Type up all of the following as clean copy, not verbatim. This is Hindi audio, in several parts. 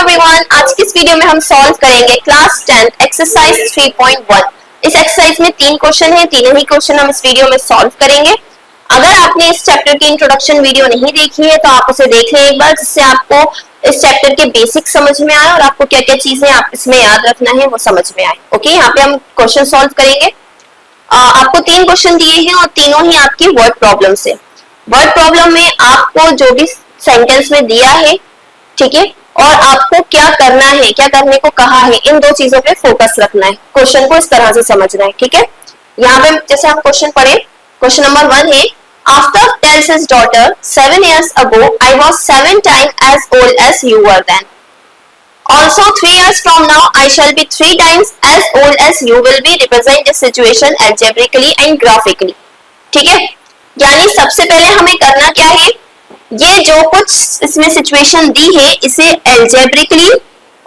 एवरीवन, आज की इस वीडियो में हम सॉल्व करेंगे क्लास 10 एक्सरसाइज 3.1। इस एक्सरसाइज में 3 क्वेश्चन हैं, तीनों ही क्वेश्चन हम इस वीडियो में सॉल्व करेंगे। अगर आपने इस चैप्टर की इंट्रोडक्शन वीडियो नहीं देखी है तो आप उसे देख लें एक बार, जिससे आपको इस चैप्टर के बेसिक समझ में आए और आपको क्या क्या चीजें आप इसमें याद रखना है वो समझ में आए। ओके, यहाँ पे हम क्वेश्चन सॉल्व करेंगे। आपको 3 क्वेश्चन दिए हैं और तीनों ही आपकी वर्ड प्रॉब्लम से। वर्ड प्रॉब्लम में आपको जो भी सेंटेंस में दिया है, ठीक है, और आपको क्या करना है, क्या करने को कहा है, इन 2 चीजों पे फोकस रखना है। क्वेश्चन को इस तरह से समझना है, ठीक है। यहाँ पे जैसे हम क्वेश्चन पढ़े, क्वेश्चन नंबर 1 है, after tales his daughter 7 years ago I was 7 times as old as you were then. Also 3 years from now I shall be 3 times as old as you will be. Represent this situation algebraically and graphically. ठीक है, यानी सबसे पहले हमें करना क्या है, ये जो कुछ इसमें सिचुएशन दी है इसे एल्जेब्रिकली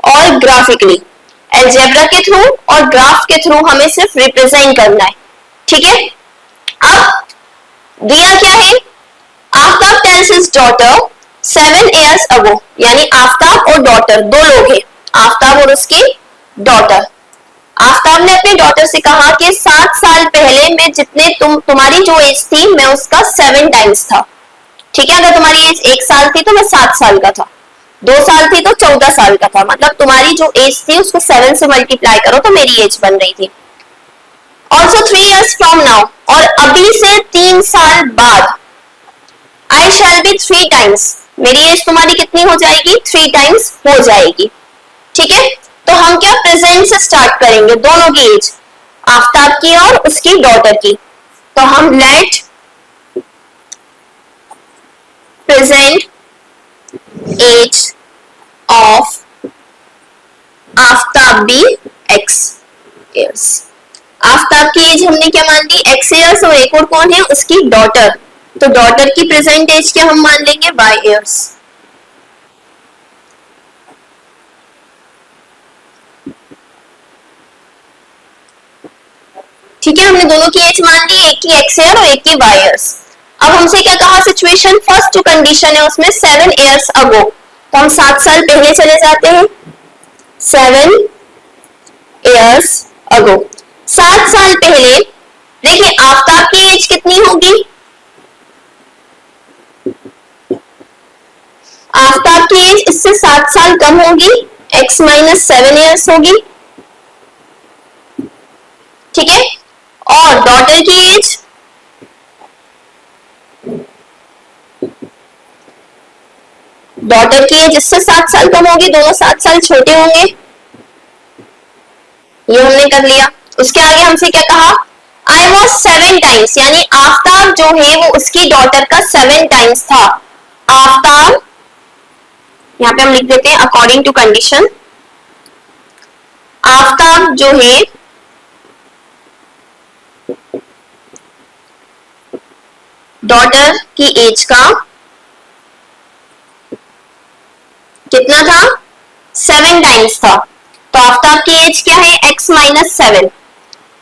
और ग्राफिकली, एल्जेब्रा के थ्रू और ग्राफ के थ्रू हमें सिर्फ रिप्रेजेंट करना है, ठीक है। अब दिया क्या है, Aftab tales his daughter 7 years ago, यानी आफ्ताब और डॉटर 2 लोग हैं, आफ्ताब और उसकी डॉटर। आफ्ताब ने अपने डॉटर से कहा कि 7 साल पहले मैं जितने तुम्हारी जो एज थी मैं उसका 7 टाइम्स था, ठीक है। अगर तुम्हारी एज 1 साल थी तो मैं 7 साल का था, 2 साल थी तो 14 साल का था, मतलब तुम्हारी जो एज थी उसको 7 से मल्टीप्लाई करो तो मेरी एज बन रही थी। ऑल्सो 3 years from now, और अभी से 3 साल बाद, I shall be 3 times, मेरी एज तुम्हारी कितनी हो जाएगी, 3 टाइम्स हो जाएगी, ठीक है। तो हम क्या प्रेजेंट से स्टार्ट करेंगे, दोनों की एज, आफ्ताब की और उसकी डॉटर की। तो हम let present age of Aftab भी x years। आफ्ताब की एज हमने क्या मान ली, x years, और एक और कौन है, उसकी डॉटर, तो डॉटर की प्रेजेंट एज क्या हम मान लेंगे, y years। ठीक है, हमने दोनों की एज मान ली, एक की x year और एक की y years। अब हमसे क्या कहा, सिचुएशन फर्स्ट जो कंडीशन है उसमें 7 years ago, तो हम 7 साल पहले चले जाते हैं, 7 years ago। 7 साल पहले देखिए आफ्ताब की एज कितनी होगी, आफ्ताब की एज इससे 7 साल कम होगी, x - 7 years होगी, ठीक है। और डॉटर की एज, डॉटर की एज इससे 7 साल कम होगी, दोनों 7 साल छोटे होंगे, ये हमने कर लिया। उसके आगे हमसे क्या कहा, आई वॉज 7 टाइम्स, यानी आफ्ताब जो है वो उसकी डॉटर का 7 टाइम्स था। आफ्ताब, यहाँ पे हम लिख देते हैं अकॉर्डिंग टू कंडीशन, आफ्ताब जो है डॉटर की एज का कितना था, 7 टाइम्स था। तो आफ्ताब की एज क्या है, x - 7,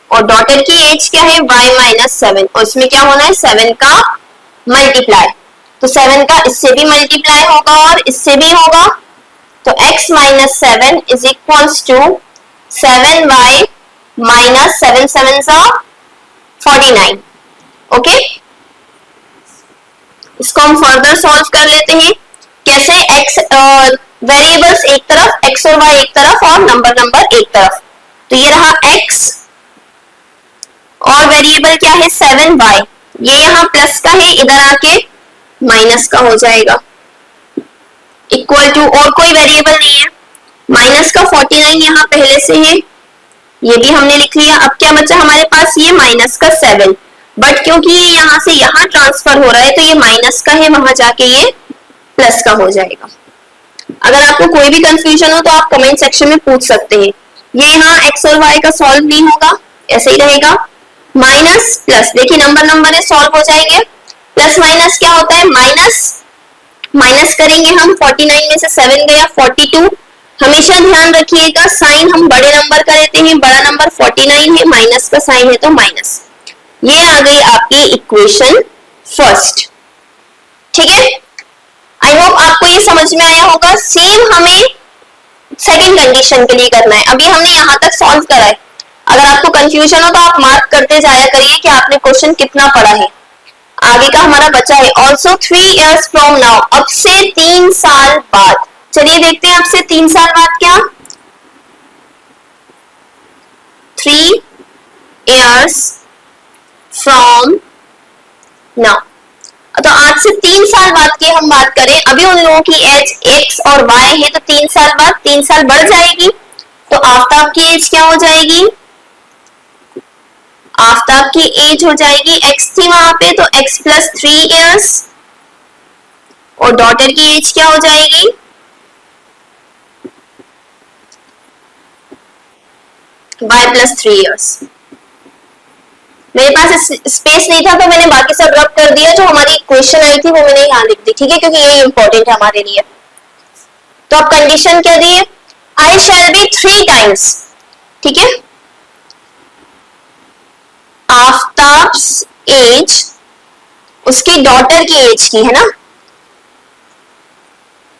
और डॉटर की एज क्या है, y - 7, और इसमें क्या होना है, 7 का मल्टीप्लाई, तो 7 का इससे भी मल्टीप्लाई होगा और इससे भी होगा, तो x - 7 is equals to 7y - 7 7 49। Okay, इसको हम फर्दर सॉल्व कर लेते हैं। कैसे, x वेरिएबल्स एक तरफ, x और y एक तरफ, और नंबर एक तरफ, तो ये रहा x और वेरिएबल क्या है 7y, ये यहाँ प्लस का है, इधर आके माइनस का हो जाएगा, इक्वल टू, और कोई वेरिएबल नहीं है, माइनस का 49 यहाँ पहले से है, ये भी हमने लिख लिया। अब क्या बचा हमारे पास, ये माइनस का 7, बट क्योंकि ये यहाँ से यहाँ ट्रांसफर हो रहा है तो ये माइनस का है, वहां जाके ये प्लस का हो जाएगा। अगर आपको कोई भी कंफ्यूजन हो तो आप कमेंट सेक्शन में पूछ सकते हैं। ये यहाँ x और y का सॉल्व नहीं होगा, ऐसे ही रहेगा, माइनस प्लस, देखिए नंबर है, सॉल्व हो जाएंगे। प्लस माइनस क्या होता है, माइनस करेंगे हम, 49 में से 7 गया 42। हमेशा ध्यान रखिएगा साइन हम बड़े नंबर का लेते हैं, बड़ा नंबर 49 है, माइनस का साइन है तो माइनस। ये आ गई आपकी इक्वेशन फर्स्ट, ठीक है। आई होप आपको ये समझ में आया होगा। सेम हमें सेकंड कंडीशन के लिए करना है। अभी हमने यहाँ तक सॉल्व करा है। अगर आपको कंफ्यूजन हो तो आप मार्क करते जाया करिए कि आपने क्वेश्चन कितना पढ़ा है। आगे का हमारा बचा है ऑल्सो 3 years from now, अब से 3 साल बाद। चलिए देखते हैं अब से 3 साल बाद क्या। 3 years from now, तो आज से 3 साल बाद की हम बात करें। अभी उन लोगों की एज x और y है, तो 3 साल बाद 3 साल बढ़ जाएगी, तो आफ्ताब की एज क्या हो जाएगी, आफ्ताब की एज हो जाएगी, x थी वहां पे तो x प्लस 3 years, और डॉटर की एज क्या हो जाएगी, y प्लस 3 years। मेरे पास स्पेस नहीं था तो मैंने बाकी सब रब कर दिया, जो हमारी क्वेश्चन आई थी वो मैंने यहाँ लिख दी, ठीक है, क्योंकि ये इंपॉर्टेंट है हमारे लिए। तो अब कंडीशन क्या दी है, आई शैल बी 3 times, ठीक है, आफ्ताब्स एज उसकी डॉटर की एज की है ना,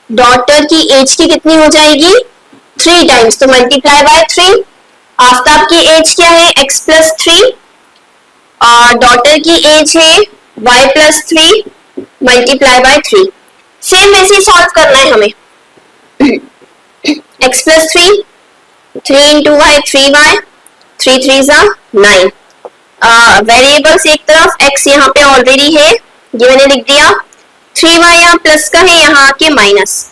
डॉटर की एज की कितनी हो जाएगी 3 times, तो मल्टीप्लाई बाय 3। आफ्ताब की एज क्या है x प्लस 3, और डॉटर की एज है y plus 3 multiply bye 3। Same वैसे ही सॉल्व करना है हमें। x plus 3, 3 into Y 3y, 3 3 जा 9। वेरिएबल्स एक तरफ, x यहाँ पे ऑलरेडी है, ये मैंने लिख दिया, 3y यहाँ प्लस का है, यहाँ आके माइनस,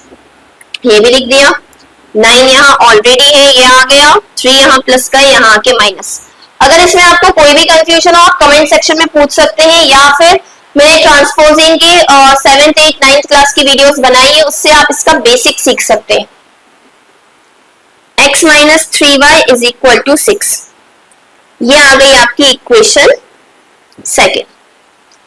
ये भी लिख दिया, 9 यहाँ ऑलरेडी है, ये आ गया, 3 यहाँ प्लस का है, यहाँ आके माइनस। अगर इसमें आपको कोई भी कंफ्यूजन हो आप कमेंट सेक्शन में पूछ सकते हैं, या फिर मैंने ट्रांसपोजिंग की 7th 8th 9th क्लास की वीडियोस बनाई है, उससे आप इसका बेसिक सीख सकते हैं। x minus 3y is equal to 6, ये आ गई आपकी इक्वेशन सेकेंड,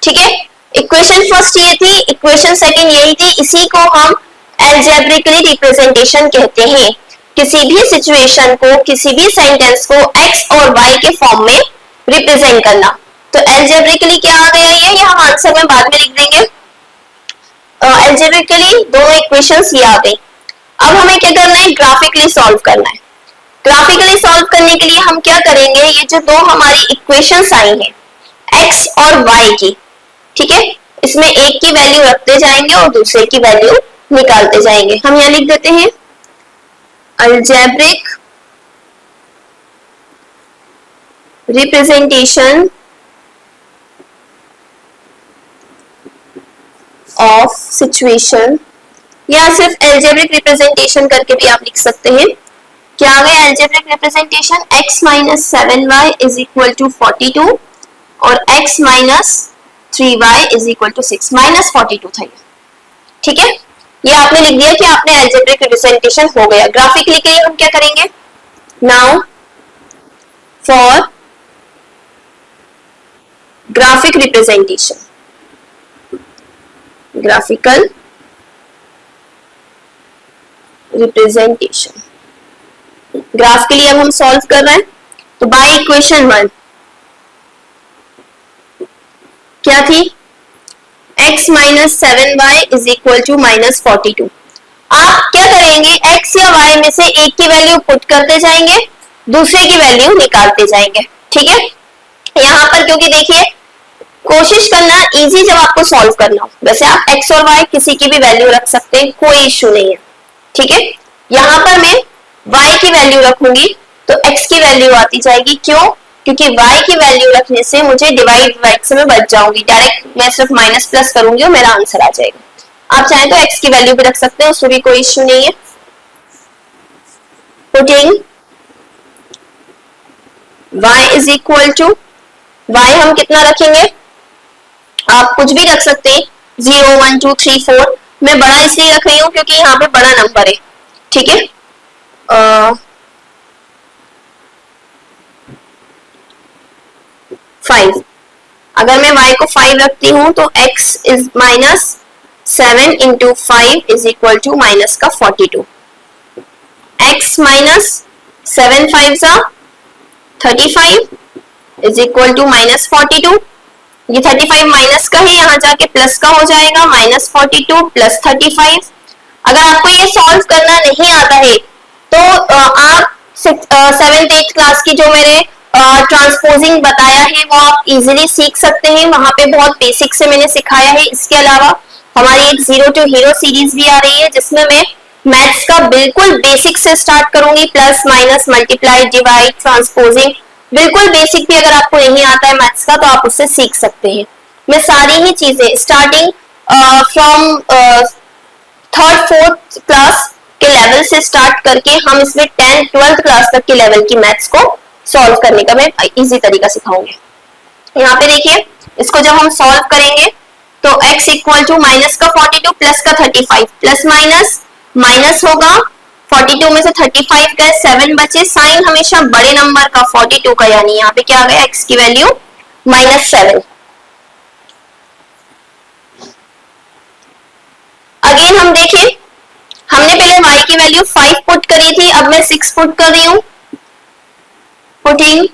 ठीक है। इक्वेशन फर्स्ट ये थी, इक्वेशन सेकेंड यही थी, इसी को हम एल्जेब्रिकली रिप्रेजेंटेशन कहते हैं। किसी भी सिचुएशन को, किसी भी सेंटेंस को x और y के फॉर्म में रिप्रेजेंट करना। तो एल्जेब्रिकली क्या आ गया, ये हम आंसर में बाद में लिख देंगे। एल्जेब्रिकली दोनों इक्वेशंस ये आ गई। अब हमें क्या करना है, ग्राफिकली सॉल्व करना है। ग्राफिकली सॉल्व करने के लिए हम क्या करेंगे, ये जो दो हमारी इक्वेशंस आई हैं x और y की, ठीक है, इसमें एक की वैल्यू रखते जाएंगे और दूसरे की वैल्यू निकालते जाएंगे। हम यहाँ लिख देते हैं algebraic representation of situation, या सिर्फ algebraic representation करके भी आप लिख सकते हैं। क्या आ गया algebraic representation, x minus 7y is equal to 42 और x minus 3y is equal to 6, minus 42 था, ठीक है। ये आपने लिख दिया कि आपने algebraic representation हो गया। ग्राफिकली के लिए हम क्या करेंगे, now for graphic representation, graphical representation, graph के लिए अब हम सॉल्व कर रहे हैं। तो बाय इक्वेशन 1 क्या थी, x minus 7y is equal to minus 42। आप क्या करेंगे, x या y में से एक की वैल्यू पुट करते जाएंगे, दूसरे की वैल्यू निकालते जाएंगे, ठीक है। यहाँ पर क्योंकि देखिए कोशिश करना इजी जब आपको सॉल्व करना हो, वैसे आप x और y किसी की भी वैल्यू रख सकते हैं, कोई इश्यू नहीं है, ठीक है। यहाँ पर मैं y की वैल्यू रखूंगी तो x की वैल्यू आती जाएगी, क्यों, क्योंकि y की वैल्यू रखने से मुझे डिवाइड बाय x से मैं बच जाऊंगी, डायरेक्ट मैं सिर्फ माइनस प्लस करूंगी और मेरा आंसर आ जाएगा। आप चाहें तो x की वैल्यू भी रख सकते हैं, उसमें भी कोई इश्यू नहीं है। Putting y is equal to, y हम कितना रखेंगे, आप कुछ भी रख सकते हैं, 0 1 2 3 4, मैं बड़ा इसलिए रख रही हूँ क्योंकि यहाँ पे बड़ा नंबर है, ठीक है। 5, अगर मैं y को 5 रखती हूँ तो x is minus 7 into 5 is equal to minus का 42, x माइनस 7 5 जा 35 इज इक्वल टू माइनस 42। ये 35 माइनस का है, यहाँ जाके प्लस का हो जाएगा, माइनस 42 प्लस 35। अगर आपको ये सॉल्व करना नहीं आता है तो आप 7th 8th क्लास की जो मेरे ट्रांसपोजिंग बताया है वो आप इजीली सीख सकते हैं, वहां पे बहुत बेसिक से मैंने सिखाया है। इसके अलावा हमारी एक जीरो टू हीरो सीरीज भी आ रही है जिसमें मैं मैथ्स का बिल्कुल बेसिक से स्टार्ट करूंगी, plus minus multiply divide transposing, बिल्कुल बेसिक भी अगर आपको नहीं आता है मैथ्स का तो आप उससे सीख सकते हैं। मैं सारी ही चीजें starting from 3rd 4th class के लेवल से स्टार्ट करके हम इसमें 10th 12th क्लास तक के लेवल की मैथ्स को सॉल्व करने का मैं इजी तरीका सिखाऊंगी। यहाँ पे देखिए, इसको जब हम सॉल्व करेंगे तो x इक्वल टू माइनस का 42 प्लस का 35, प्लस माइनस माइनस होगा, 42 में से 35 गए, 7 बचे, साइन हमेशा बड़े नंबर का 42 का, यानी यहाँ पे क्या आ गया x की वैल्यू -7। अगेन हम देखें, हमने पहले y की वैल्यू 5 पुट करी थी, अब मैं 6 पुट कर रही हूं। Putting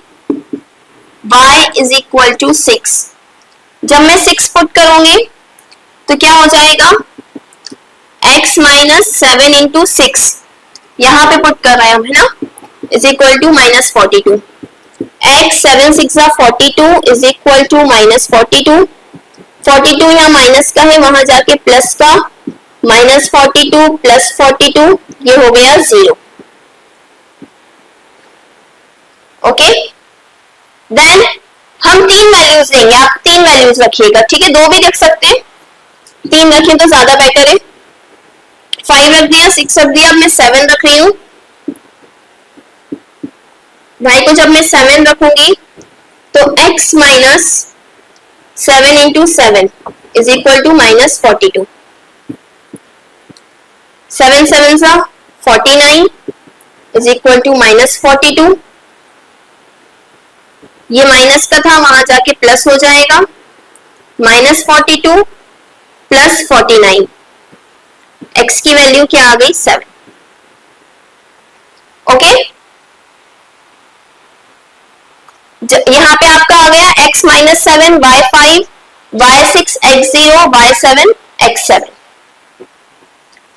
y is equal to 6। जब मैं 6 पुट करूंगी तो क्या हो जाएगा, x माइनस 7 इंटू 6, यहां पे पुट कर रहे हैं हम, है ना, is equal to -42। x 7 6 42 is equal to -42। 42 यहाँ माइनस का है, वहां जाके प्लस का, -42 प्लस 42, ये हो गया 0। ओके, देन हम 3 वैल्यूज लेंगे, आप 3 वैल्यूज रखिएगा, ठीक है, 2 भी रख सकते हैं, 3 रखें तो ज्यादा बेटर है। 5 रख दिया, 6 रख दिया, अब मैं 7 रख रही हूं। भाई को जब मैं 7 रखूंगी तो x minus 7 into 7 is equal to -42। 7 7 49 is equal to -42। ये माइनस का था, वहां जाके प्लस हो जाएगा, -42 प्लस 49, x की वैल्यू क्या आ गई 7। ओके, यहाँ पे आपका आ गया x -7 y 5 y 6 x 0 y 7 x 7।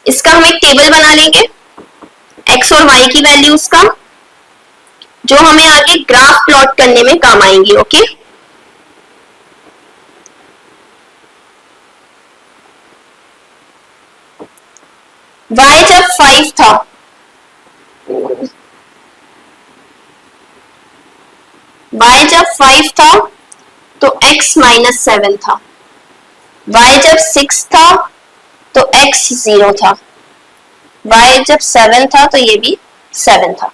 इसका हम एक टेबल बना लेंगे x और y की वैल्यूज का, जो हमें आगे ग्राफ प्लॉट करने में काम आएंगी। ओके, y जब 5 था, y जब 5 था तो x -7 था, y जब 6 था तो x 0 था, y जब 7 था तो ये भी 7 था।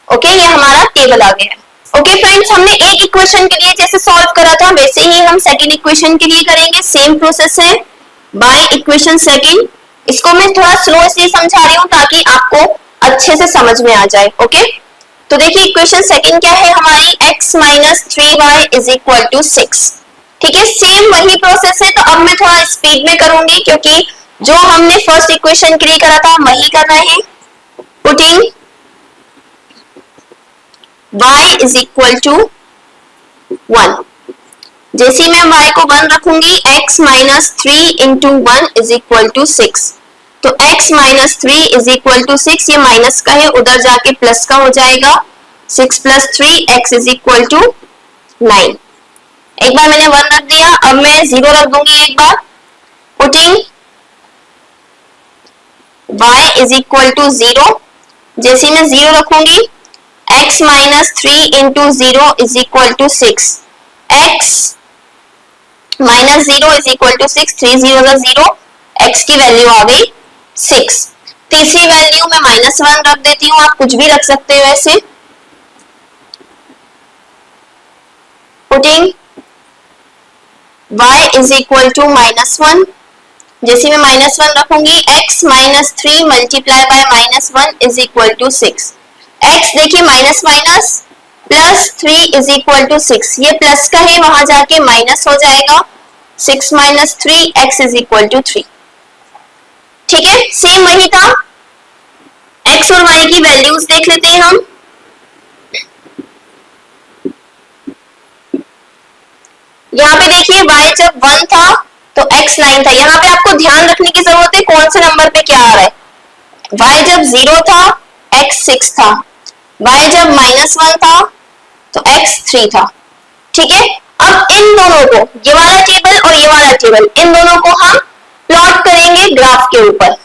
ओके, ये हमारा टेबल आ गया। ओके फ्रेंड्स, हमने एक इक्वेशन के लिए जैसे सॉल्व करा था वैसे ही हम सेकंड इक्वेशन के लिए करेंगे, सेम प्रोसेस है। बाय इक्वेशन सेकंड, इसको मैं थोड़ा स्लो इसलिए समझा रही हूँ ताकि आपको अच्छे से समझ में आ जाए। ओके, तो देखिए इक्वेशन सेकंड क्या है हमारी, x minus 3y is equal to 6। ठीक है, सेम वही प्रोसेस है, तो अब मैं थोड़ा स्पीड में करूंगी क्योंकि जो हमने फर्स्ट इक्वेशन के लिए करा था वही कर रहे हैं। Putting y is equal to 1, जैसे मैं y को 1 रखूंगी, x minus 3 into 1 is equal to 6, तो x minus 3 is equal to 6, ये माइनस का है, उधर जाके प्लस का हो जाएगा, 6 plus 3 x is equal to 9। एक बार मैंने 1 रख दिया, अब मैं 0 रख दूंगी एक बार। Putting y is equal to 0, जैसे मैं 0 रखूंगी, x minus 3 into 0 is equal to 6, x minus 0 is equal to 6, 3 0 0, x की वैल्यू आ गई 6। तीसरी वैल्यू में -1 रख देती हूँ, आप कुछ भी रख सकते हैं वैसे। Putting y is equal to -1, जैसे मैं -1 रखूंगी, x minus 3 multiply by -1 is equal to 6, x देखिए minus minus plus 3 is equal to 6, ये प्लस का है, वहां जाके माइनस हो जाएगा, 6 minus 3 x is equal to 3। ठीक है, सेम वही था। x और y की वैल्यूज देख लेते हैं हम। यहाँ पे देखिए y जब 1 था तो x 9 था, यहाँ पे आपको ध्यान रखने की जरूरत है कौन से नंबर पे क्या आ रहा है। y जब 0 था x 6 था, y जब -1 था तो x 3 था। ठीक है, अब इन दोनों को, ये वाला टेबल और ये वाला टेबल, इन दोनों को हम प्लॉट करेंगे ग्राफ के ऊपर।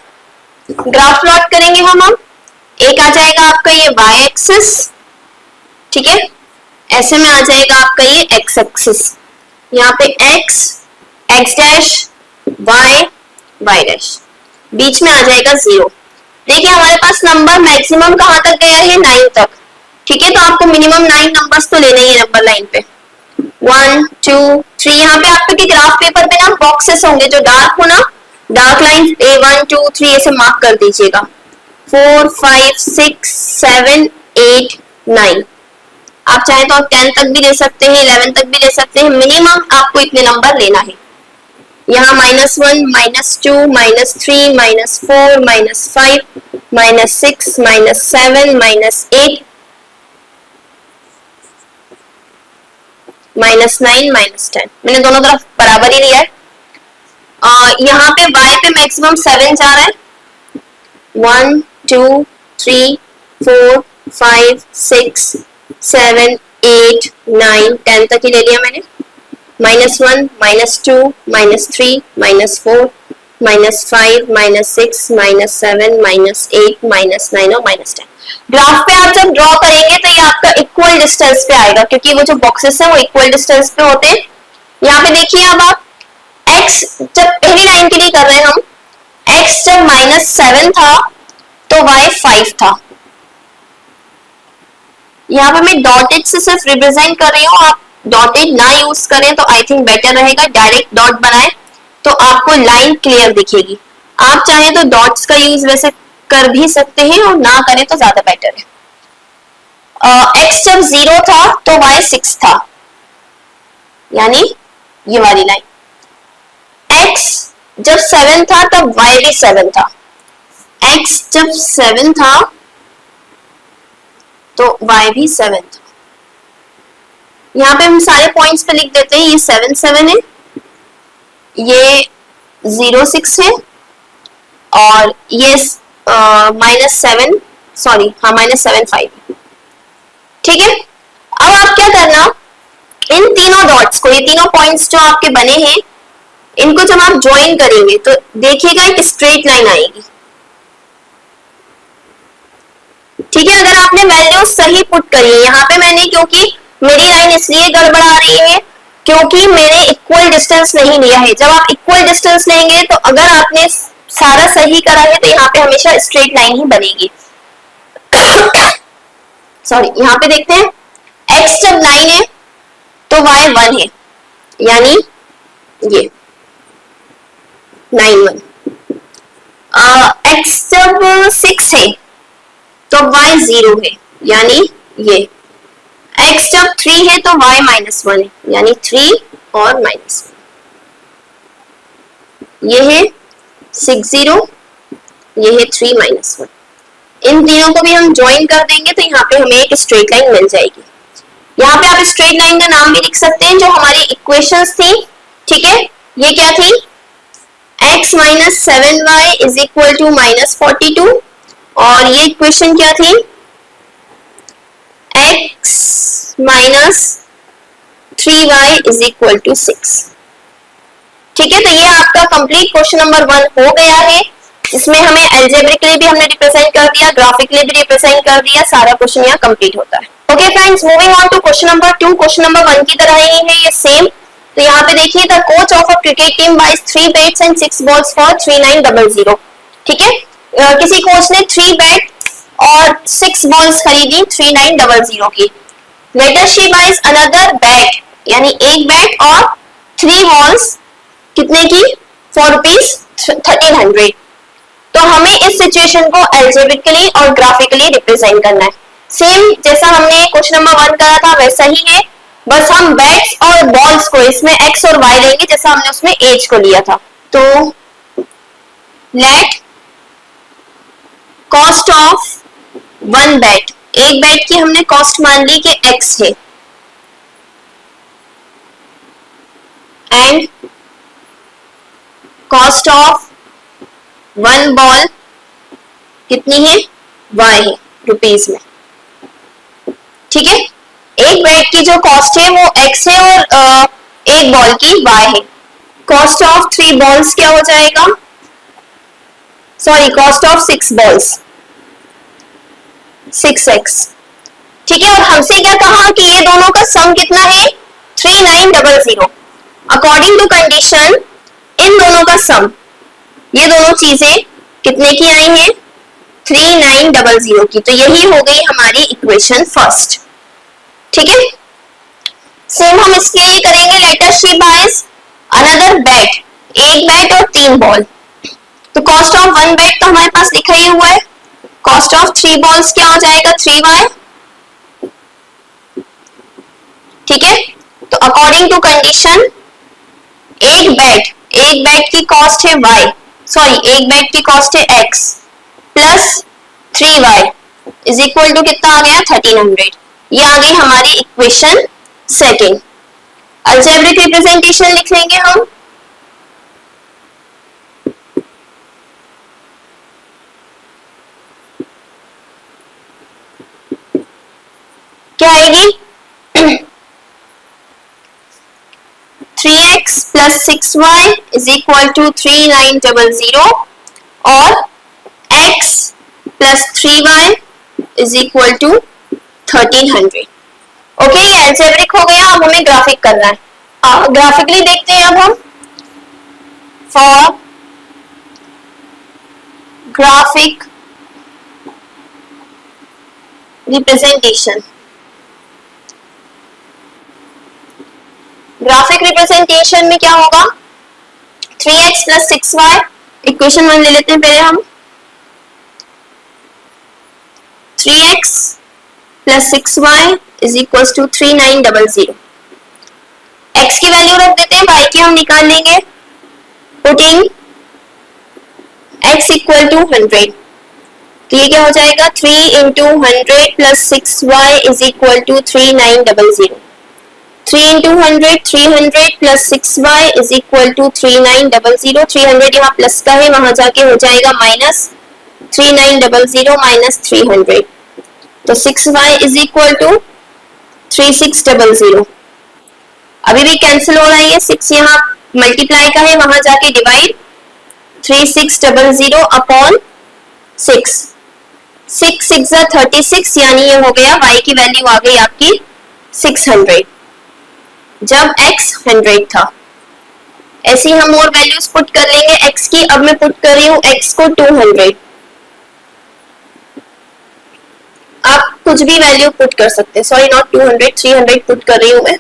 ग्राफ प्लॉट करेंगे हम एक आ जाएगा आपका ये y एक्सिस, ठीक है, ऐसे में आ जाएगा आपका ये x एक्सिस, यहाँ पे x डैश y डैश, बीच में आ जाएगा 0। देखिए हमारे पास नंबर मैक्सिमम कहां तक गया है, 9 तक। ठीक है, तो आपको मिनिमम 9 नंबर्स तो लेने ही है नंबर लाइन पे। 1 2 3, यहाँ पे आपके ग्राफ पेपर पे ना बॉक्सेस होंगे जो डार्क हो ना, डार्क लाइन A1 2 3 ऐसे मार्क कर दीजिएगा। 4 5 6 7 8 9, आप चाहे तो आप 10 तक भी ले सकते हैं, 11 तक भी ले सकते हैं, मिनिमम आपको इतने नंबर लेना है। यहाँ -1 -2 -3 -4 -5 -6 -7 -8 -9 -10, मैंने दोनों तरफ बराबर ही लिया है। यहाँ पे y पे मैक्सिमम 7 जा रहा है, 1 2 3 4 5 6 7 8 9 10 तक ही ले लिया मैंने। -1 -2 -3 -4 -5 -6 -7 -8 -9 और -10। ग्राफ पे आप जब ड्रॉ करेंगे तो ये आपका इक्वल डिस्टेंस पे आएगा, क्योंकि वो जो बॉक्सेस हैं वो इक्वल डिस्टेंस पे होते हैं। यहाँ पे देखिए अब आप x जब पहली लाइन के लिए कर रहे हैं हम, x जब -7 था तो y 5 था। यहाँ पे मैं डॉटेड से सिर्फ रिप्रेजेंट कर रही हूँ, आप डॉटेड ना यूज करें तो आई थिंक बेटर रहेगा, डायरेक्ट डॉट बनाएं तो आपको लाइन क्लियर दिखेगी। आप चाहें तो डॉट्स का यूज वैसे कर भी सकते हैं और ना करें तो ज्यादा बेटर है। x जब 0 था तो y 6 था, यानी ये वाली लाइन। x जब 7 था तब y भी 7 था, x जब 7 था तो y भी 7 था। यहाँ पे हम सारे पॉइंट्स पे लिख देते हैं, ये 7 7 है, ये 0 6 है और ये -7 सॉरी हाँ -7 5। ठीक है, अब आप क्या करना, इन तीनों डॉट्स को, ये तीनों पॉइंट्स जो आपके बने हैं, इनको जब आप ज्वाइन करेंगे तो देखिएगा एक स्ट्रेट लाइन आएगी। ठीक है, अगर आपने वैल्यू सही पुट करी है, यहाँ पे मैंने, क्योंकि मेरी लाइन इसलिए गड़बड़ा रही है क्योंकि मैंने इक्वल डिस्टेंस नहीं लिया है। जब आप इक्वल डिस्टेंस लेंगे तो अगर आपने सारा सही करा है तो यहाँ पे हमेशा स्ट्रेट लाइन ही बनेगी। सॉरी, यहाँ पे देखते हैं, x जब 9 है तो y 1 है, यानी ये 9 1। x जब 6 है तो y 0 है, यानी ये। x जब 3 है तो y -1 है, यानी 3 और -1। ये है 6 0, ये है 3 -1। इन तीनों को भी हम ज्वाइन कर देंगे तो यहाँ पे हमें एक स्ट्रेट लाइन मिल जाएगी। यहाँ पे आप स्ट्रेट लाइन का नाम भी लिख सकते हैं, जो हमारी इक्वेशंस थी। ठीक है, ये क्या थी, x - 7y = -42, और ये इक्वेशन क्या थी, x - 3y = 6। ठीक है, तो ये आपका कंप्लीट क्वेश्चन नंबर 1 हो गया है। इसमें हमें अलजेब्रिकली भी हमने रिप्रेजेंट कर दिया, ग्राफिकली भी रिप्रेजेंट कर दिया, सारा क्वेश्चन यहाँ कंप्लीट होता है। Okay friends, moving on to question number 2। Question number 1 की तरह ही है ये सेम। तो यहाँ पे देखिए, the coach of a cricket team buys 3 bats and 6 balls for 3900। ठीक है, किसी कोच ने 3 बैट और 6 बॉल्स खरीदी 3900 की। Later she buys another bat, यानी एक बैट और 3 बॉल्स कितने की, ₹1300। तो हमें इस सिचुएशन को अलजेब्रिकली और ग्राफिकली रिप्रेजेंट करना है। सेम जैसा हमने क्वेश्चन नंबर 1 करा था वैसा ही है, बस हम बैट्स और बॉल्स को इसमें x और y लेंगे जैसा हमने उसमें एज को लिया था। तो लेट कॉस्ट ऑफ 1 बैट, एक बैट की हमने कॉस्ट मान ली कि x है, एंड कॉस्ट ऑफ 1 बॉल कितनी है, y है। रुपीज में। ठीक है, एक बैट की जो कॉस्ट है वो x है और एक बॉल की y है। कॉस्ट ऑफ 3 बॉल्स क्या हो जाएगा, sorry cost of 6 balls 6x। ठीक है, और हमसे क्या कहा कि ये दोनों का सम कितना है 3900। अकॉर्डिंग टू कंडीशन इन दोनों का सम, ये दोनों चीजें कितने की आई हैं 3900 की। तो यही हो गई हमारी इक्वेशन फर्स्ट। ठीक है, सेम हम इसके लिए करेंगे। लेट अस सी बायस अनदर बैट, एक बैट और 3 बॉल। तो कॉस्ट ऑफ 1 बैट तो हमारे पास लिखा ही हुआ है। कॉस्ट ऑफ 3 बॉल्स क्या हो जाएगा 3y। ठीक है, तो अकॉर्डिंग टू कंडीशन एक बैट की कॉस्ट है y, सॉरी एक बैट की कॉस्ट है x plus 3y is equal to कितना आ गया 1300। ये आ गई हमारी इक्वेशन सेकंड। अलजेब्रिक रिप्रेजेंटेशन लिख लेंगे हम। क्या आएगी 3x plus 6y is equal to 3900 और x plus 3y is equal to 1300। Okay, ये अलजेब्रिक हो गया। अब हमें ग्राफिक करना है। ग्राफिकली देखते हैं अब हम। For graphic representation, graphic representation में क्या होगा 3x प्लस 6y, इक्वेशन 1 ले लेते हैं पहले हम। 3x plus 6y is equal to 3900। x की वैल्यू रख देते हैं, y की हम निकाल लेंगे। पुटिंग x इक्वल टू 100, तो ये क्या हो जाएगा 3 into 100 plus 6y is equal to 3900। 3 into 100 300 plus 6y is equal to 3900। 300 यहाँ प्लस का है, वहां जाके हो जाएगा माइनस 3900 माइनस 300, तो 6y इज इक्वल टू 3600। अभी भी कैंसिल हो रहा है, 6 यहाँ मल्टीप्लाई का है, वहां जाके डिवाइड 3600 अपॉन 6। 6 6 36, यानी ये हो गया y की वैल्यू आ गई आपकी 600 जब x 100 था। ऐसे ही हम और वैल्यूज पुट कर लेंगे x की। अब मैं पुट कर रही हूँ x को 200। आप कुछ भी वैल्यू पुट कर सकते हैं, सॉरी नॉट 200, 300 पुट कर रही हूँ मैं,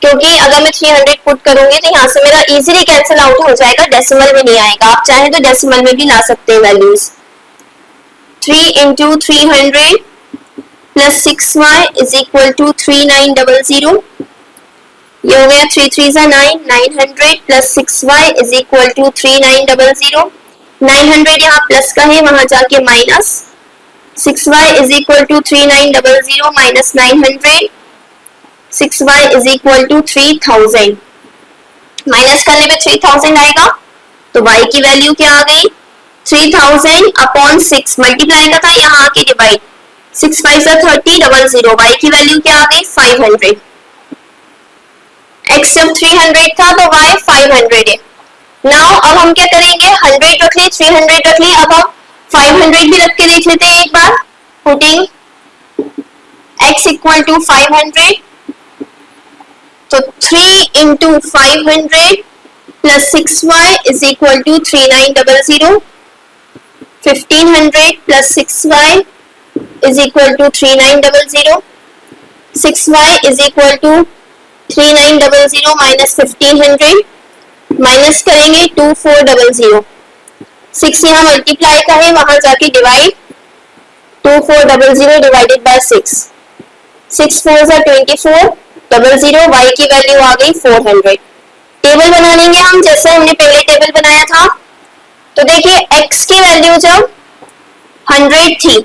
क्योंकि अगर मैं 300 पुट करूंगी तो यहाँ से मेरा इजीली कैंसिल आउट हो जाएगा, डेसिमल में नहीं आएगा। आप चाहें तो डेसिमल में भी ला सकते हैं values. 3 into 300 plus 6y is equal to 3900। ये हो गया 3 3 9, 900 plus 6y is equal to 3900। 900 यहाँ प्लस का है, वहां जाके minus 6y is equal to 3900 minus 900। 6y is equal to 3000, minus करने पे 3000 आएगा, तो y की वैल्यू क्या आ गई 3000 अपॉन 6, मल्टीप्लाई का था, यहाँ आके डिवाइड 6 5 30 00। y की वैल्यू क्या आ गई 500। x जब 300 था तो y 500 है। नाउ अब हम क्या करेंगे 100 रख लिए, 300 रख लिए, अब हम 500 भी रख के देख लेते हैं एक बार। पुटिंग x इक्वल टू 500, तो 3 into 500 plus 6y is equal to 3900। 1500 plus 6y is equal to 3900। 6y is equal to 3900 minus 1500, minus करेंगे 2400। 6 यहाँ मल्टीप्लाई का है, वहां जाके डिवाइड 2400 डिवाइडेड बाय 6। 6 4 24 00। y की वैल्यू आ गई 400। टेबल बना लेंगे हम जैसे हमने पहले टेबल बनाया था। तो देखिए x की वैल्यू जब 100 थी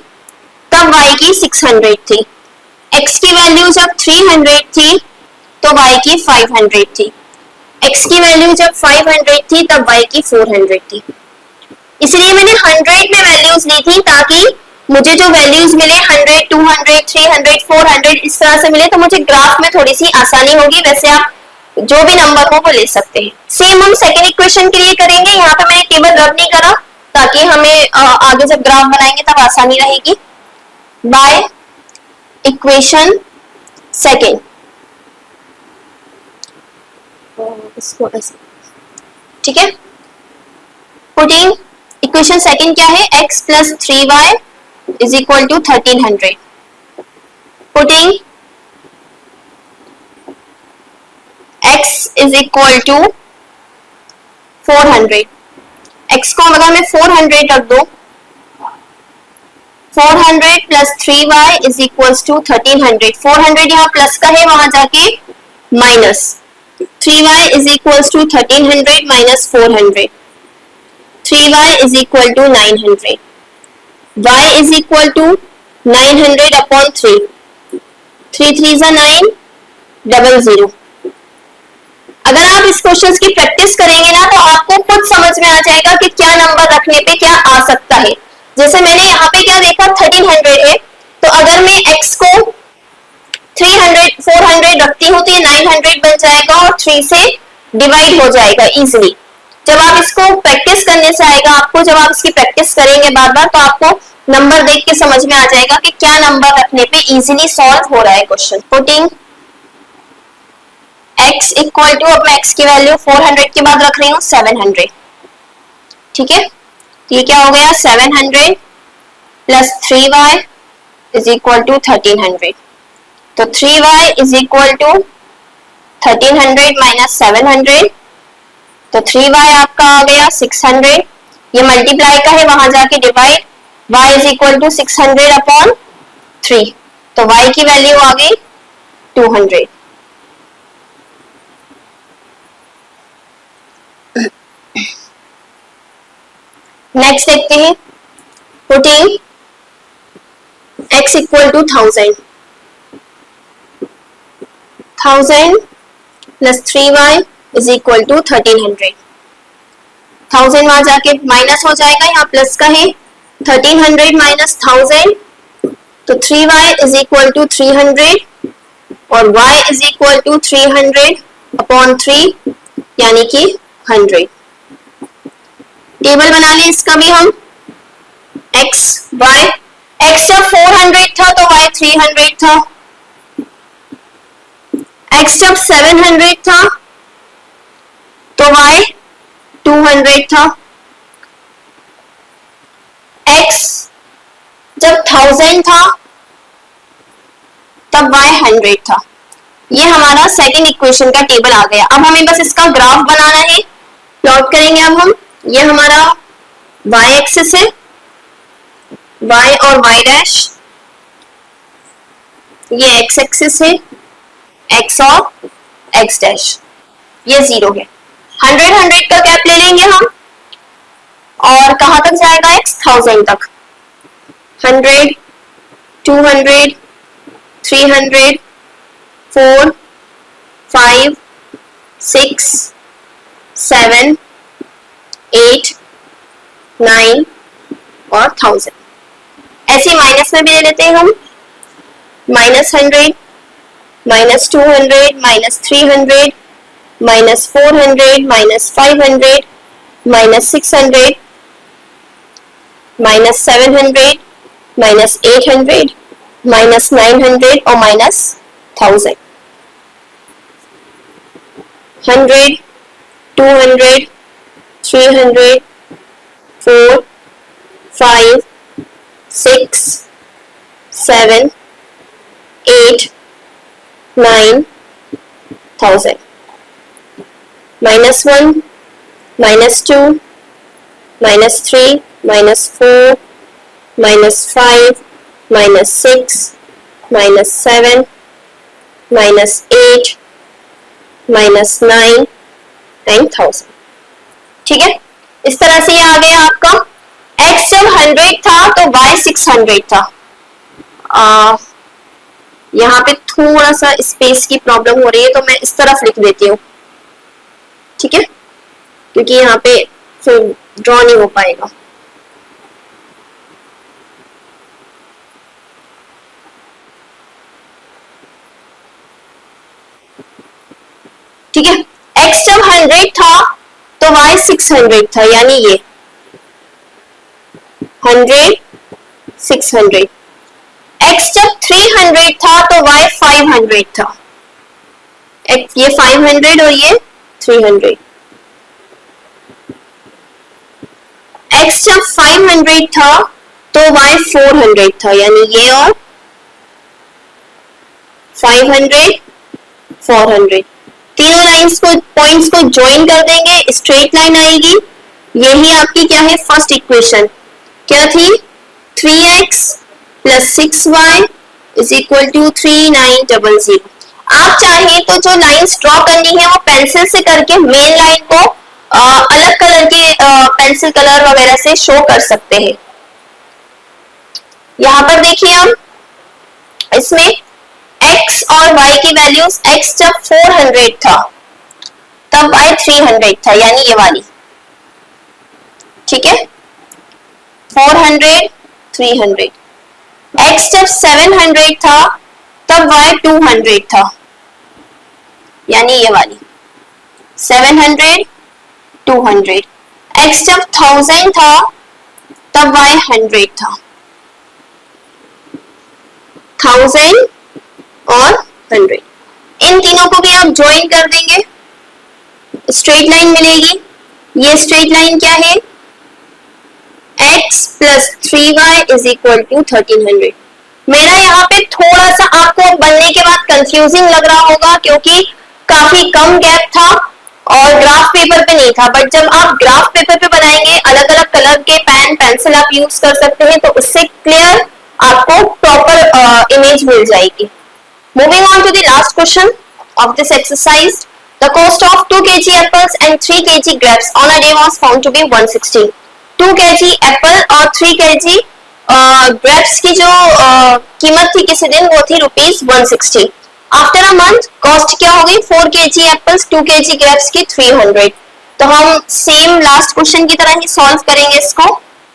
तब y की 600 थी। x की वैल्यू जब 300 थी तो y की 500 थी। x की वैल्यू जब 500 थी तब y की 400 थी। इसलिए मैंने 100 में वैल्यूज ली थी ताकि मुझे जो वैल्यूज मिले 100, 200, 300, 400 इस तरह से मिले तो मुझे ग्राफ में थोड़ी सी आसानी होगी। वैसे आप जो भी नंबर हो वो ले सकते हैं। सेम हम सेकेंड इक्वेशन के लिए करेंगे। यहाँ पे मैंने टेबल रब नहीं करा ताकि हमें आगे जब ग्राफ बनाएंगे तब आसानी रहेगी। बाय इक्वेशन सेकेंड, इसको ऐसे, ठीक है। पुटिंग इक्वेशन सेकेंड क्या है, x plus 3y is equal to 1300। Putting x is equal to 400। x को अगर मैं 400 रख दो, 400 plus 3y is equal to 1300। 400 यहाँ प्लस का है, वहां जाके minus. 3y is equal to 1300 minus 400। 3y is equal to 900. y is equal to 900 upon 3. 3 3 is 9, 00. अगर आप इस क्वेश्चन की प्रैक्टिस करेंगे ना तो आपको खुद समझ में आ जाएगा कि क्या नंबर रखने पे क्या आ सकता है। जैसे मैंने यहाँ पे क्या देखा, 1300 है, तो अगर मैं x को 300 400 रखती हूँ तो ये 900 बन जाएगा और 3 से डिवाइड हो जाएगा इजीली। जब आप इसको प्रैक्टिस करने से आएगा आपको, जब आप इसकी प्रैक्टिस करेंगे बार बार तो आपको नंबर देख के समझ में आ जाएगा कि क्या नंबर रखने पे इजीली सॉल्व हो रहा है question. Putting x equal to, अब मैं x की वैल्यू 400 के बाद रख रही हूँ 700, ठीक है। ये क्या हो गया, 700 plus 3y is equal to 1300। तो 3y is equal to 1300 minus 700, तो 3y आपका आ गया 600। ये मल्टीप्लाई का है, वहां जाके divide. y is equal to 600 upon 3, तो y की वैल्यू आ गई 200। नेक्स्ट देखते हैं। Putting x equal to 1000 plus 3y is equal to 1300। 1000 वहां जाके माइनस हो जाएगा, यहाँ प्लस का है। 1300 माइनस 1000, तो 3y इज इक्वल टू 300 और y is equal to 300 upon 3 यानी कि 100। टेबल बना लें इसका भी हम, x y। x जब 400 था तो y 300 था, x जब 700 था तो y 200 था, x जब 1000 था तब y 100 था। ये हमारा सेकंड इक्वेशन का टेबल आ गया। अब हमें बस इसका ग्राफ बनाना है, प्लॉट करेंगे अब हम। ये हमारा y एक्सिस है, y और y डैश, ये x एक्सिस है, x और x डैश, ये 0 है। 100 100 का गैप ले लेंगे हम, और कहां तक जाएगा x, 1000 तक। 100 200 300 4 5 6 7 8 9 और 1000। ऐसे माइनस में भी ले लेते हैं हम, -100 -200 -300 -400 -500 -600 -700 -800 -900 और -1000। 100 200 300 4 5 6 7 8 9 1000। -1 -2 -3 -4 -5 -6 -7 -8 -9 एंड 1000, ठीक है। इस तरह से ये आ गया आपका। x जब 100 था तो y 600 था। यहाँ पे थोड़ा सा स्पेस की प्रॉब्लम हो रही है तो मैं इस तरफ लिख देती हूँ, ठीक है, क्योंकि यहाँ पे फिर ड्रॉ नहीं हो पाएगा। 100 था तो y 600 था, यानी ये 100 600। x जब 300 था तो y 500 था, ये 500 और ये 300। x जब 500 था तो y 400 था, यानी ये और 500 400। तीनों लाइंस को पॉइंट्स को ज्वाइन कर देंगे, स्ट्रेट लाइन आएगी। यही आपकी क्या है फर्स्ट इक्वेशन, क्या थी 3x plus 6y is equal to 3900। आप चाहें तो जो लाइंस ड्रॉ करनी है वो पेंसिल से करके मेन लाइन को अलग कलर के पेंसिल कलर वगैरह से शो कर सकते हैं। यहां पर देखिए हम इसमें x और y की वैल्यूज, x जब 400 था तब y 300 था, यानी ये वाली, ठीक है 400 300। x जब 700 था तब y 200 था, यानी ये वाली 700 200। x जब 1000 था तब y 100 था, 1000 और 100। इन तीनों को भी आप ज्वाइन कर देंगे, स्ट्रेट लाइन मिलेगी। ये स्ट्रेट लाइन क्या है, x plus 3y is equal to 1300। मेरा यहाँ पे थोड़ा सा आपको बनने के बाद कंफ्यूजिंग लग रहा होगा क्योंकि काफी कम गैप था और ग्राफ पेपर पे नहीं था, बट जब आप ग्राफ पेपर पे बनाएंगे अलग अलग कलर के पेन पेंसिल आप यूज कर सकते हैं, तो उससे क्लियर आपको प्रॉपर इमेज मिल जाएगी। Moving on to the last question of this exercise, the cost of 2 kg apples and 3 kg grapes on a day was found to be 160। 2 kg Apple और 3 kg ग्रेप्स की जो कीमत थी किसी दिन वो थी ₹160। आफ्टर अ मंथ कॉस्ट क्या होगी, 4 kg एप्पल्स 2 kg ग्रेप्स की 300। तो हम सेम लास्ट क्वेश्चन की तरह ही सॉल्व करेंगे इसको।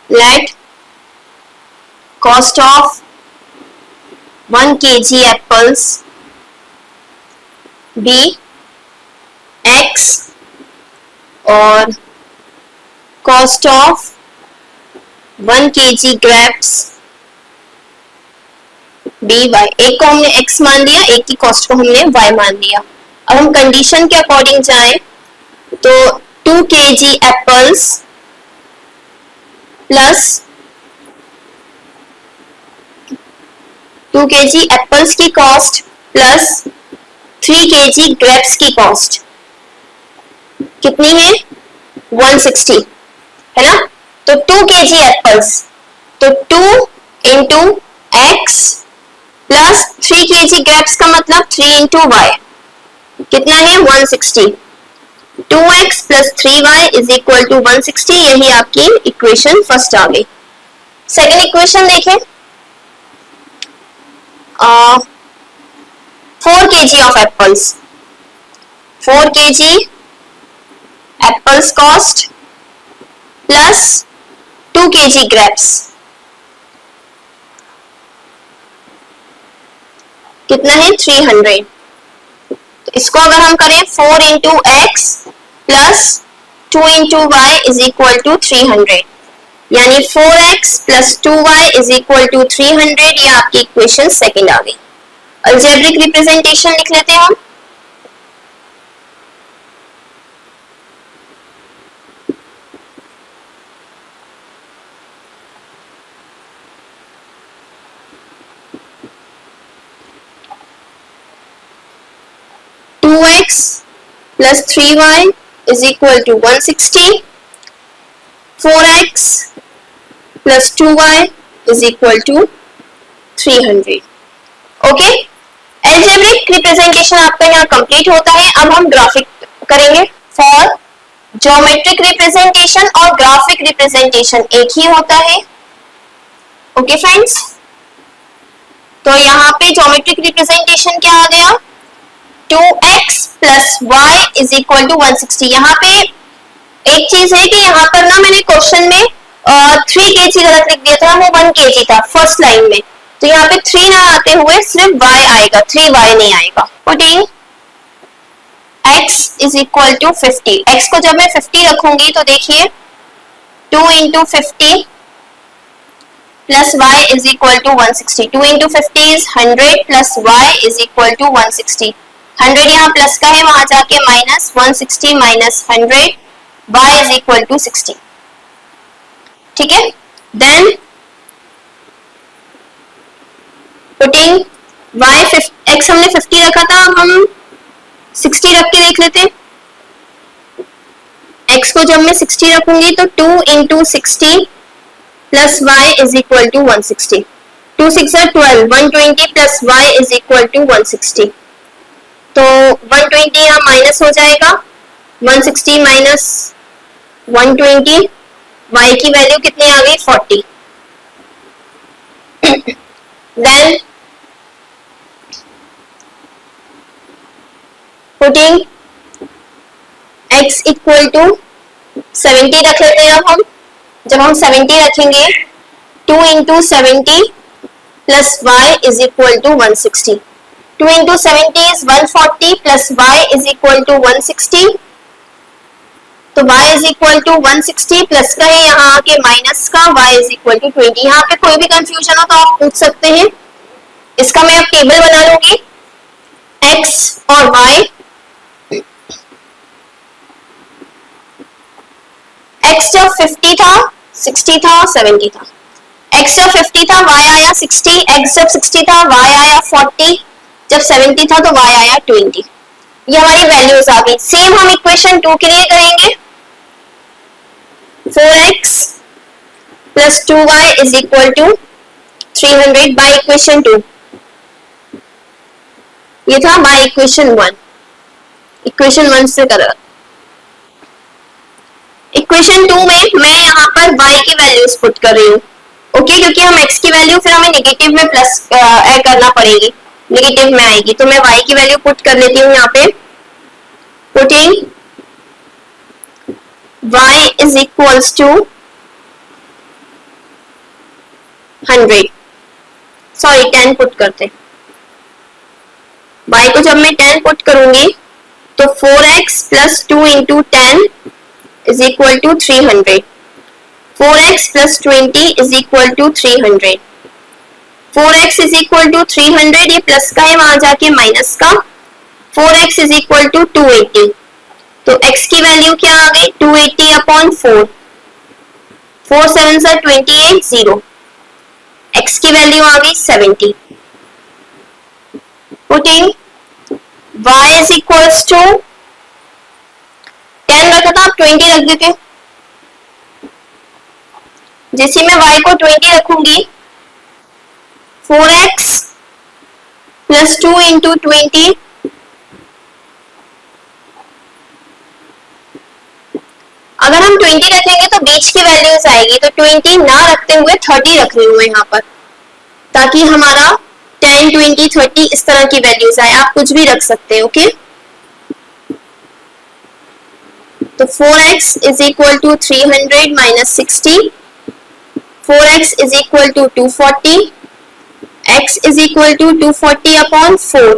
Let cost of 1 kg apples be x और cost of 1 kg grapes be y। एक को हमने x मान लिया, एक की कॉस्ट को हमने y मान लिया। अब हम कंडीशन के अकॉर्डिंग जाएं तो 2 kg apples plus 2 kg apples की कॉस्ट प्लस 3 kg ग्रेप्स की कॉस्ट कितनी है 160, है ना। तो 2 kg एप्पल्स तो 2 into X plus 3 kg grapes का मतलब 3 इंटू वाई, कितना है 160। 2x plus 3y is equal to 160। यही आपकी इक्वेशन फर्स्ट आ गई। सेकेंड इक्वेशन देखें, 4 kg of apples, 4 kg apples cost plus 2 kg grapes, कितना है 300। तो इसको अगर हम करें 4 into X plus 2 into Y is equal to 300, यानी 4x plus 2y is equal to 300। ये आपकी इक्वेशन सेकंड आ गई। अलजेब्रिक रिप्रेजेंटेशन लिख लेते हैं हम। Two X plus 3y is equal to 160, 4x plus 2y is equal to 300। Okay, algebraic representation आपका यहाँ कंप्लीट होता है। अब हम ग्राफिक करेंगे। फॉर ज्योमेट्रिक रिप्रेजेंटेशन और ग्राफिक रिप्रेजेंटेशन एक ही होता है। ओके फ्रेंड्स, तो यहाँ पे ज्योमेट्रिक रिप्रेजेंटेशन क्या आ गया, 2x plus y is equal to 160। यहाँ पे एक चीज है कि यहाँ पर ना मैंने क्वेश्चन में 3 kg गलत लिख दिया था, वो 1 kg था फर्स्ट लाइन में, तो यहाँ पे 3 ना आते हुए सिर्फ y आएगा, 3y नहीं आएगा। Putting x is equal to 50। x को जब मैं 50 रखूंगी तो देखिए 2 into 50 plus y is equal to 160। 2 into 50 is 100 plus y is equal to 160। 100 यहाँ प्लस का है, वहां जाके minus 160 minus 100, y is equal to 60। ठीक है, देन पुटिंग y x हमने 50 रखा था, हम 60 रख के देख लेते हैं। x को जब मैं 60 रखूंगी तो 2 into 60 plus y is equal to 160। 2 6 12, 120 plus y is equal to 160। तो 120 यहाँ माइनस हो जाएगा, 160 माइनस 120, y की वैल्यू कितनी आ गई 40। Then putting x equal to 70 रख लेते हैं। अब हम जब हम 70 रखेंगे 2 into 70 plus y is equal to 160। 2 into 70 is 140 plus y is equal to 160। तो y is equal to 160 plus का है यहाँ आके माइनस का, y इज इक्वल टू 20। यहाँ पे कोई भी कंफ्यूजन हो तो आप पूछ सकते हैं। इसका मैं अब टेबल बना लूंगी, x और y। x जब 50 था, 60 था, 70 था। x जब 50 था y आया 60, x जब 60 था y आया 40, जब 70 था तो y आया 20। ये हमारी वैल्यूज आ गई। सेम हम इक्वेशन 2 के लिए करेंगे। 4x plus 2y is equal to 300 by equation 2। ये था बाय इक्वेशन 1। इक्वेशन 1 से कर रहा। इक्वेशन 2 में मैं यहाँ पर y की वैल्यूज पुट कर रही हूँ, ओके, क्योंकि हम x की वैल्यू फिर हमें नेगेटिव में प्लस ऐड करना पड़ेगी, नेगेटिव में आएगी। तो मैं y की वैल्यू पुट कर लेती हूँ यहाँ पे। Putting y is equals to 100, sorry 10 put करते। y को जब मैं 10 पुट करूंगी तो 4x plus 2 into 10 is equal to 300. 4x plus 20 is equal to 300. 4x is equal to 300, ये प्लस का है, वहां जाके माइनस का। 4x is equal to 280। तो x की वैल्यू क्या आ गई 280 अपॉन 4। 4 7 28, 0। x की वैल्यू आ गई 70। Putting y is equals to 10 रखा था, आप 20 रख देते। जैसे मैं y को 20 रखूंगी 4x प्लस 2 इंटू 20 अगर हम 20 रखेंगे तो बीच की वैल्यूज आएगी, तो 20 ना रखते हुए 30 रख रही हूँ मैं यहाँ पर, ताकि हमारा 10 20 30 इस तरह की वैल्यूज आए। आप कुछ भी रख सकते हैं, ओके। तो 4x is equal to 300 minus 60, 4x is equal to 240, x is equal to 240 upon 4,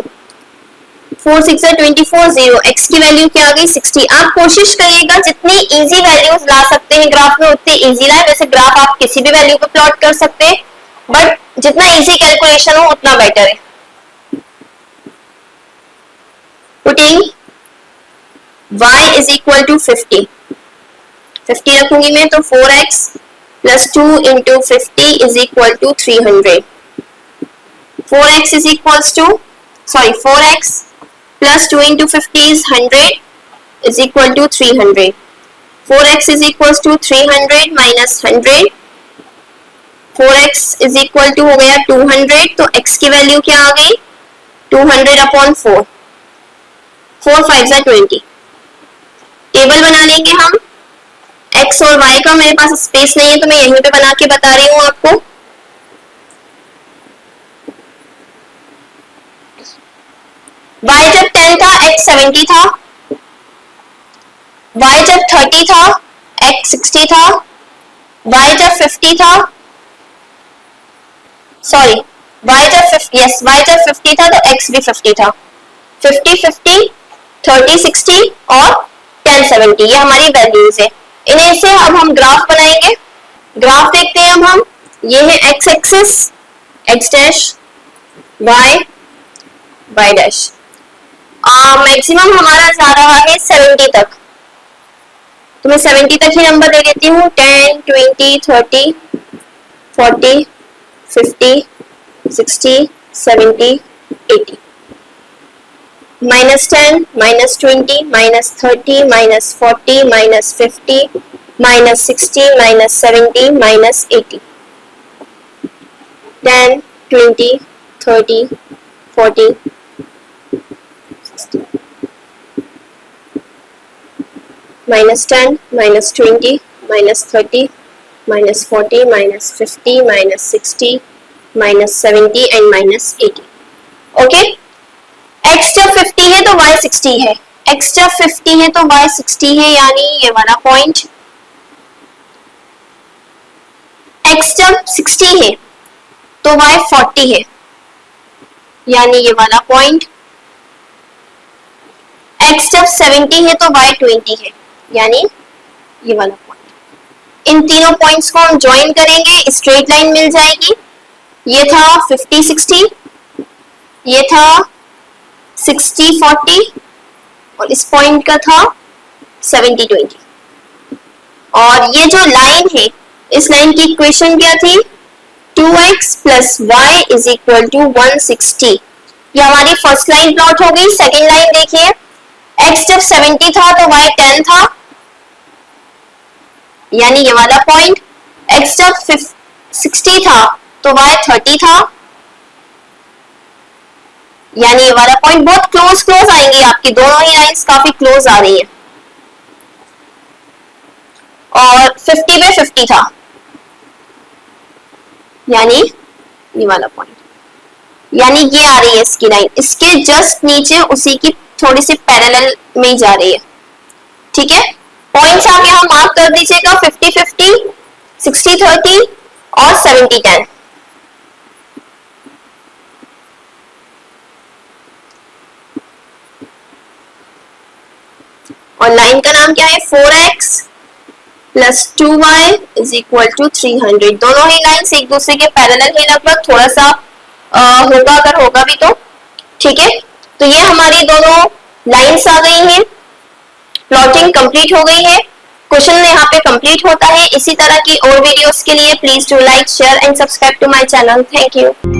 4 6 24, 0। x की वैल्यू क्या आ गई 60। आप कोशिश करिएगा जितनी इजी वैल्यूज ला सकते हैं ग्राफ में उतनी इजी लाए। वैसे ग्राफ आप किसी भी वैल्यू पे प्लॉट कर सकते हैं, बट जितना इजी कैलकुलेशन हो उतना बेटर है। Putting y is equal to 50 रखूंगी मैं, तो 4x plus 2 into 50 is equal to 300। 4x is equals to 4x plus 2 into 50 is 100 is equal to 300। 4x is equals to 300 minus 100, 4x is equal to हो गया 200। तो x की वैल्यू क्या आ गई 200 अपॉन 4, 4 5 20। टेबल बना लेंगे हम x और y का। मेरे पास स्पेस नहीं है तो मैं यहीं पे बना के बता रही हूँ आपको। y जब 10 था x 70 था, y जब 30 था x 60 था, y जब 50 था, सॉरी y जब 50 था तो x भी 50 था। 50 50 30 60 और 10 70, ये हमारी वैल्यूज है। इन्हें से अब हम ग्राफ बनाएंगे। ग्राफ देखते हैं अब हम। ये है x axis, x dash, y, y dash. Maximum हमारा जा रहा है 70 तक, तो मैं 70 तक ही नंबर ले लेती हूँ। 10 20 30 40 50 60 70 80। -10 -20 -30 -40 -50 -60 -70 -80। 10 20 30 40 -10 -20 -30 -40 -50 -60 -70 and -80। ओके, x जब 50 है तो y 60 है, x जब 50 है तो y 60 है, यानी ये वाला पॉइंट। x जब 60 है तो y 40 है, यानी ये वाला पॉइंट। x जब 70 है तो y 20 है, यानी ये वाला पॉइंट। इन तीनों पॉइंट्स को हम ज्वाइन करेंगे, स्ट्रेट लाइन मिल जाएगी। ये था 50 60, ये था 60 40 और इस पॉइंट का था 70 20। और ये जो लाइन है, इस लाइन की इक्वेशन क्या थी? 2x + y = 160। ये हमारी फर्स्ट लाइन प्लॉट हो गई। सेकेंड लाइन देखिए, x जब 70 था तो y 10 था, यानी ये वाला पॉइंट। x जब 60 था तो y 30 था, यानी ये वाला पॉइंट। बहुत क्लोज क्लोज आएंगी आपकी, दोनों ही लाइंस काफी क्लोज आ रही है। और 50 पे 50 था, यानी ये वाला पॉइंट, यानी ये आ रही है इसकी लाइन, इसके जस्ट नीचे उसी की थोड़ी सी पैरेलल में जा रही है। ठीक है, पॉइंट्स आप यहां मार्क कर दीजिएगा, 50 50, 60 30 और 70 10। और लाइन का नाम क्या है? 4x + 2y = 300। दोनों ही लाइंस एक दूसरे के पैरेलल है लगभग, थोड़ा सा होगा अगर होगा भी तो। ठीक है, तो ये हमारी दोनों लाइंस आ गई हैं, प्लॉटिंग कंप्लीट हो गई है। क्वेश्चन यहाँ पे कंप्लीट होता है। इसी तरह की और वीडियोस के लिए please do like share and subscribe to my channel. Thank you.